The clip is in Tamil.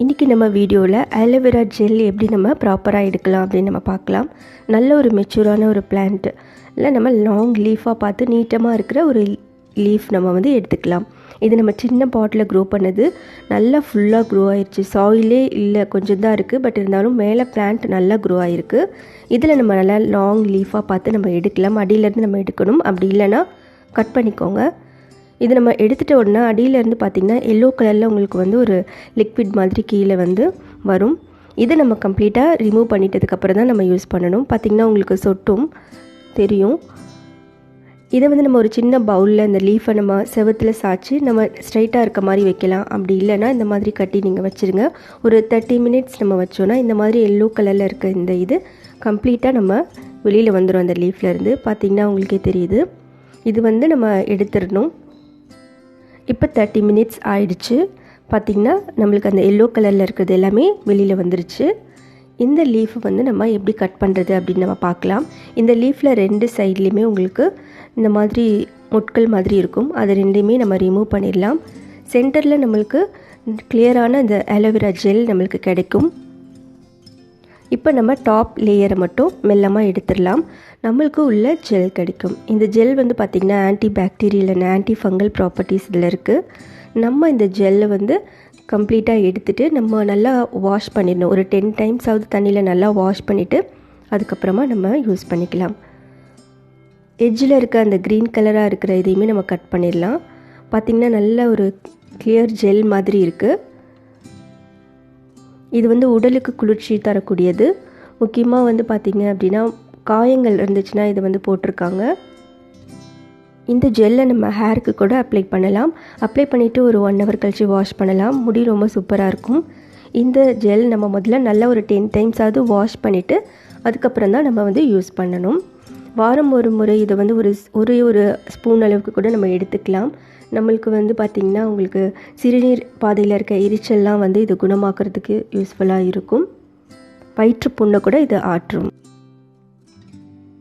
இன்றைக்கி நம்ம வீடியோவில் ஆலோவேரா ஜெல் எப்படி நம்ம ப்ராப்பராக எடுக்கலாம் அப்படின்னு நம்ம பார்க்கலாம். நல்ல ஒரு மெச்சூரான ஒரு பிளான்ட் இல்லை, நம்ம லாங் லீஃபாக பார்த்து நீட்டமாக இருக்கிற ஒரு லீஃப் நம்ம வந்து எடுத்துக்கலாம். இது நம்ம சின்ன பாட்டில் க்ரோ பண்ணது, நல்லா ஃபுல்லாக க்ரோ ஆயிடுச்சு. சாயிலே இல்லை, கொஞ்சம் தான் இருக்குது, பட் இருந்தாலும் மேலே பிளான்ட் நல்லா க்ரோ ஆகிருக்கு. இதில் நம்ம நல்லா லாங் லீஃபாக பார்த்து நம்ம எடுக்கலாம். அடியிலேருந்து நம்ம எடுக்கணும், அப்படி இல்லைன்னா கட் பண்ணிக்கோங்க. இது நம்ம எடுத்துகிட்ட உடனே அடியிலேருந்து பார்த்திங்கன்னா எல்லோ கலரில் உங்களுக்கு வந்து ஒரு லிக்விட் மாதிரி கீழே வந்து வரும். இதை நம்ம கம்ப்ளீட்டாக ரிமூவ் பண்ணிட்டதுக்கப்புறம் தான் நம்ம யூஸ் பண்ணணும். பார்த்திங்கன்னா உங்களுக்கு சொட்டும் தெரியும். இதை வந்து நம்ம ஒரு சின்ன பவுலில் இந்த லீஃபை நம்ம செவத்தில் சாய்ச்சி நம்ம ஸ்ட்ரைட்டாக இருக்க மாதிரி வைக்கலாம். அப்படி இல்லைன்னா இந்த மாதிரி கட்டி நீங்கள் வச்சுருங்க. ஒரு 30 மினிட்ஸ் நம்ம வச்சோன்னா இந்த மாதிரி எல்லோ கலரில் இருக்க இந்த இது கம்ப்ளீட்டாக நம்ம வெளியில் வந்துடும். அந்த லீஃப்லேருந்து பார்த்திங்கன்னா உங்களுக்கே தெரியுது. இது வந்து நம்ம எடுத்துடணும். இப்போ 30 மினிட்ஸ் ஆயிடுச்சு. பார்த்திங்கன்னா நம்மளுக்கு அந்த எல்லோ கலரில் இருக்கிறது எல்லாமே வெளியில் வந்துருச்சு. இந்த லீஃபை வந்து நம்ம எப்படி கட் பண்ணுறது அப்படின்னு நம்ம பார்க்கலாம். இந்த லீஃபில் 2 சைட்லேயுமே உங்களுக்கு இந்த மாதிரி முட்கள் மாதிரி இருக்கும். அது ரெண்டையுமே நம்ம ரிமூவ் பண்ணிடலாம். சென்டரில் நம்மளுக்கு கிளியரான இந்த ஆலோவேரா ஜெல் நம்மளுக்கு கிடைக்கும். இப்போ நம்ம டாப் லேயரை மட்டும் மெல்லமாக எடுத்துடலாம். நம்மளுக்கு உள்ள ஜெல் கிடைக்கும். இந்த ஜெல் வந்து பார்த்திங்கன்னா anti bacterial and anti fungal properties இதில் இருக்குது. நம்ம இந்த ஜெல்லை வந்து கம்ப்ளீட்டாக எடுத்துகிட்டு நம்ம நல்லா வாஷ் பண்ணிடணும். ஒரு 10 டைம்ஸாவது தண்ணியில் நல்லா வாஷ் பண்ணிவிட்டு அதுக்கப்புறமா நம்ம யூஸ் பண்ணிக்கலாம். எட்ஜில் இருக்க அந்த க்ரீன் கலராக இருக்கிற இதையுமே நம்ம கட் பண்ணிடலாம். பார்த்திங்கன்னா நல்ல ஒரு கிளியர் ஜெல் மாதிரி இருக்குது. இது வந்து உடலுக்கு குளிர்ச்சி தரக்கூடியது. முக்கியமாக வந்து பார்த்திங்க அப்படின்னா காயங்கள் இருந்துச்சுன்னா இதை வந்து போட்டிருக்காங்க. இந்த ஜெல்லை நம்ம ஹேருக்கு கூட அப்ளை பண்ணலாம். அப்ளை பண்ணிவிட்டு ஒரு 1 ஹவர் கழித்து வாஷ் பண்ணலாம். முடி ரொம்ப சூப்பராக இருக்கும். இந்த ஜெல் நம்ம முதல்ல நல்லா ஒரு 10 டைம்ஸாவது வாஷ் பண்ணிவிட்டு அதுக்கப்புறம் தான் நம்ம வந்து யூஸ் பண்ணணும். வாரம் ஒரு முறை இதை வந்து ஒரு ஸ்பூன் அளவுக்கு கூட நம்ம எடுத்துக்கலாம். நம்மளுக்கு வந்து பார்த்திங்கன்னா உங்களுக்கு சிறுநீர் பாதையில் இருக்க எரிச்சல்லாம் வந்து இது குணமாக்குறதுக்கு யூஸ்ஃபுல்லாக இருக்கும். வயிற்று புண்ணை கூட இது ஆற்றும்.